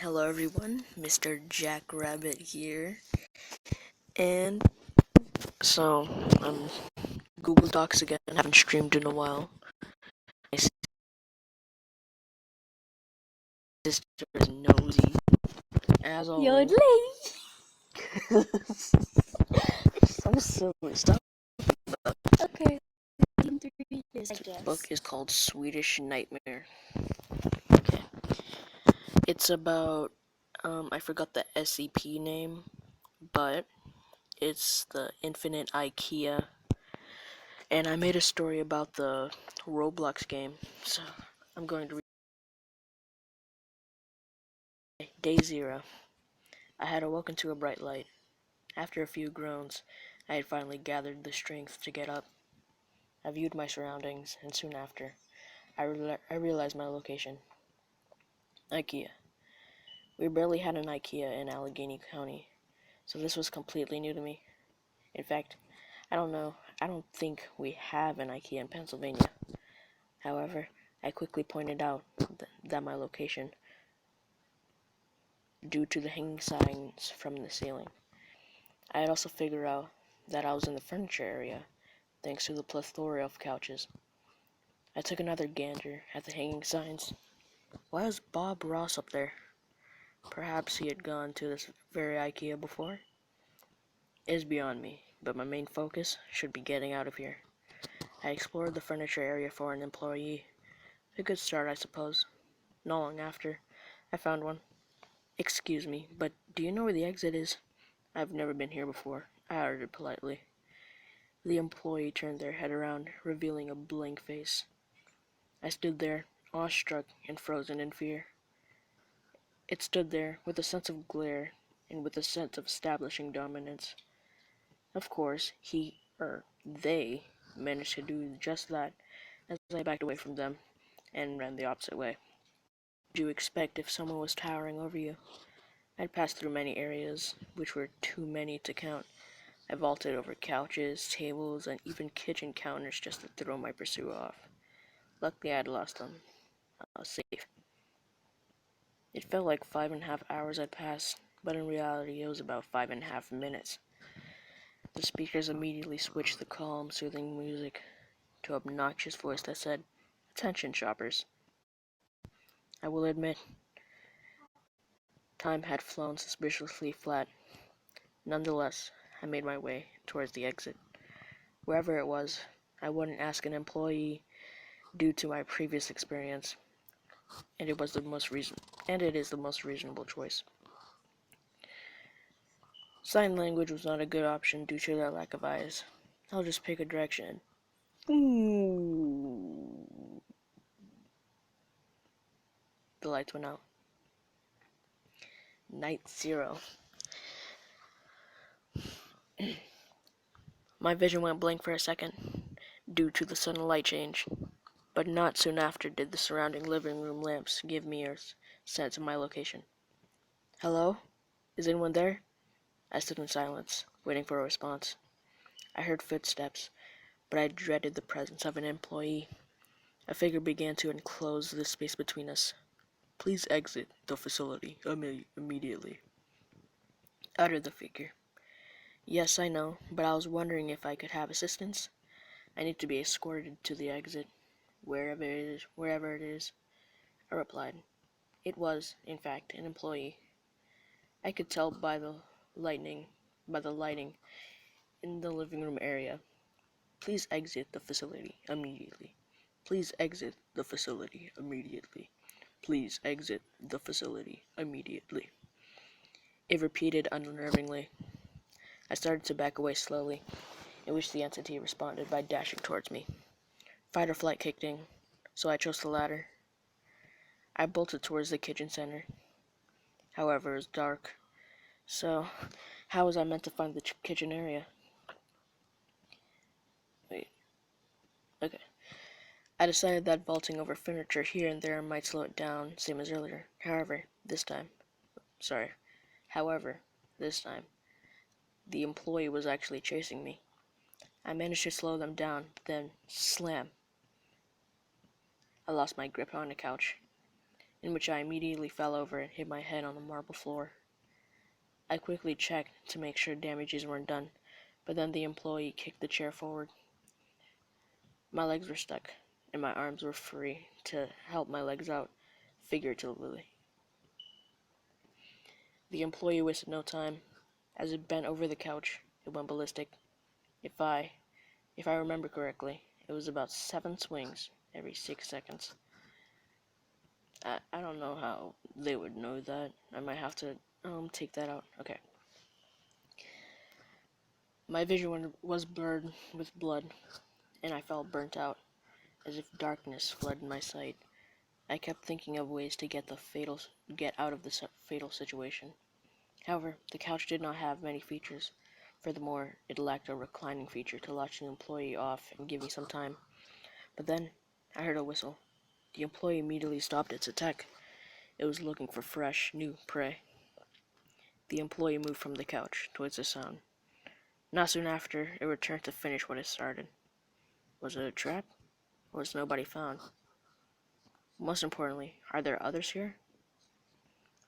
Hello everyone, Mr. Jack Rabbit here. And so, I'm Google Docs again, haven't streamed in a while. My sister is nosy, as always. Yodeling. So silly stuff. Okay. This book is called Swedish Nightmare. Okay. It's about, I forgot the SCP name, but it's the Infinite IKEA. And I made a story about the Roblox game, so I'm going to read Day Zero. I had awoken to a bright light. After a few groans, I had finally gathered the strength to get up. I viewed my surroundings, and soon after, I realized my location. IKEA. We barely had an IKEA in Allegheny County, so this was completely new to me. In fact, I don't think we have an IKEA in Pennsylvania. However, I quickly pointed out that my location, due to the hanging signs from the ceiling. I had also figured out that I was in the furniture area, thanks to the plethora of couches. I took another gander at the hanging signs. Why was Bob Ross up there? Perhaps he had gone to this very IKEA before? It is beyond me, but my main focus should be getting out of here. I explored the furniture area for an employee. A good start, I suppose. Not long after, I found one. Excuse me, but do you know where the exit is? I've never been here before, I ordered politely. The employee turned their head around, revealing a blank face. I stood there, awestruck and frozen in fear. It stood there with a sense of glare and with a sense of establishing dominance. Of course, they managed to do just that as I backed away from them and ran the opposite way. What did you expect if someone was towering over you? I'd passed through many areas, which were too many to count. I vaulted over couches, tables, and even kitchen counters just to throw my pursuer off. Luckily, I had lost them. I was safe. It felt like 5.5 hours had passed, but in reality it was about 5.5 minutes. The speakers immediately switched the calm, soothing music to an obnoxious voice that said, "Attention, shoppers." I will admit, time had flown suspiciously flat. Nonetheless, I made my way towards the exit. Wherever it was, I wouldn't ask an employee due to my previous experience, and it is the most reasonable choice. Sign language was not a good option due to their lack of eyes. I'll just pick a direction. Ooh. The lights went out. Night zero. My vision went blank for a second, due to the sudden light change, but not soon after did the surrounding living room lamps give me a sense of my location. Hello? Is anyone there? I stood in silence, waiting for a response. I heard footsteps, but I dreaded the presence of an employee. A figure began to enclose the space between us. "Please exit the facility immediately," uttered the figure. Yes, I know, but I was wondering if I could have assistance. I need to be escorted to the exit, wherever it is, I replied. It was, in fact, an employee. I could tell by the lighting in the living room area. "Please exit the facility immediately. Please exit the facility immediately. Please exit the facility immediately." It repeated unnervingly. I started to back away slowly, in which the entity responded by dashing towards me. Fight or flight kicked in, so I chose the latter. I bolted towards the kitchen center. However, it was dark, so how was I meant to find the kitchen area? Wait, okay. I decided that vaulting over furniture here and there might slow it down, same as earlier. However, this time, the employee was actually chasing me. I managed to slow them down, then slam. I lost my grip on the couch. in which I immediately fell over and hit my head on the marble floor. I quickly checked to make sure damages weren't done, but then the employee kicked the chair forward. My legs were stuck, and my arms were free to help my legs out, figuratively. The employee wasted no time. As it bent over the couch, it went ballistic. If I remember correctly, it was about 7 swings every 6 seconds. I don't know how they would know that. I might have to take that out. Okay. My vision was blurred with blood, and I felt burnt out, as if darkness flooded my sight. I kept thinking of ways to get out of the fatal situation. However, the couch did not have many features. Furthermore, it lacked a reclining feature to launch the employee off and give me some time. But then, I heard a whistle. The employee immediately stopped its attack. It was looking for fresh, new prey. The employee moved from the couch towards the sound. Not soon after, it returned to finish what it started. Was it a trap? Or was nobody found? Most importantly, are there others here?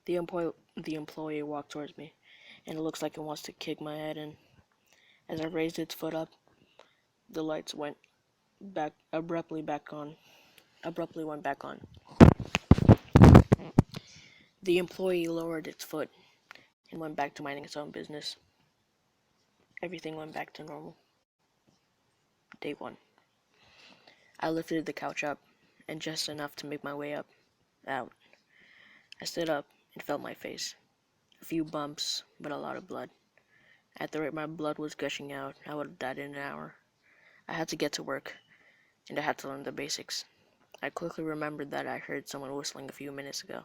The employee walked towards me, and it looks like it wants to kick my head in. As I raised its foot up, the lights went abruptly went back on. The employee lowered its foot and went back to minding its own business. Everything went back to normal. Day 1. I lifted the couch up, and just enough to make my way out. I stood up and felt my face. A few bumps, but a lot of blood. At the rate my blood was gushing out, I would have died in an hour. I had to get to work, and I had to learn the basics. I quickly remembered that I heard someone whistling a few minutes ago.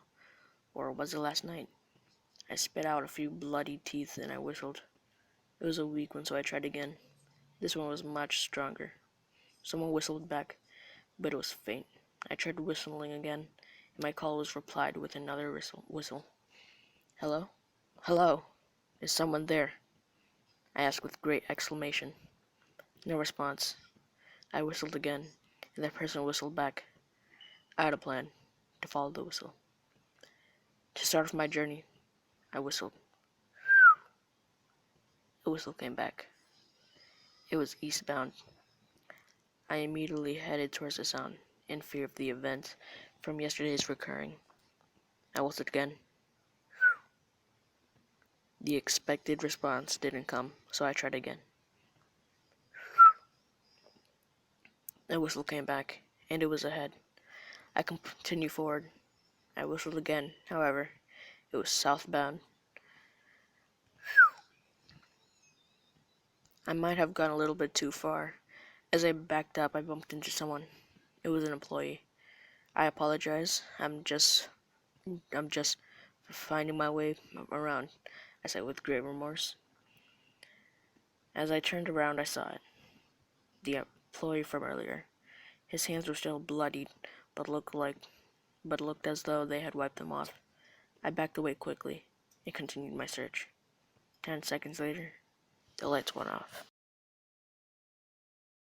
Or was it last night? I spit out a few bloody teeth and I whistled. It was a weak one, so I tried again. This one was much stronger. Someone whistled back, but it was faint. I tried whistling again, and my call was replied with another whistle. Hello? Hello? Is someone there? I asked with great exclamation. No response. I whistled again, and that person whistled back. I had a plan to follow the whistle. To start off my journey, I whistled. The whistle came back. It was eastbound. I immediately headed towards the sound, in fear of the event from yesterday's recurring. I whistled again. The expected response didn't come, so I tried again. The whistle came back, and it was ahead. I continued forward. I whistled again, however, it was southbound. I might have gone a little bit too far. As I backed up, I bumped into someone. It was an employee. I apologize. I'm just finding my way around, I said with great remorse. As I turned around, I saw it. The employee from earlier. His hands were still bloodied, but looked as though they had wiped them off. I backed away quickly and continued my search. 10 seconds later, the lights went off.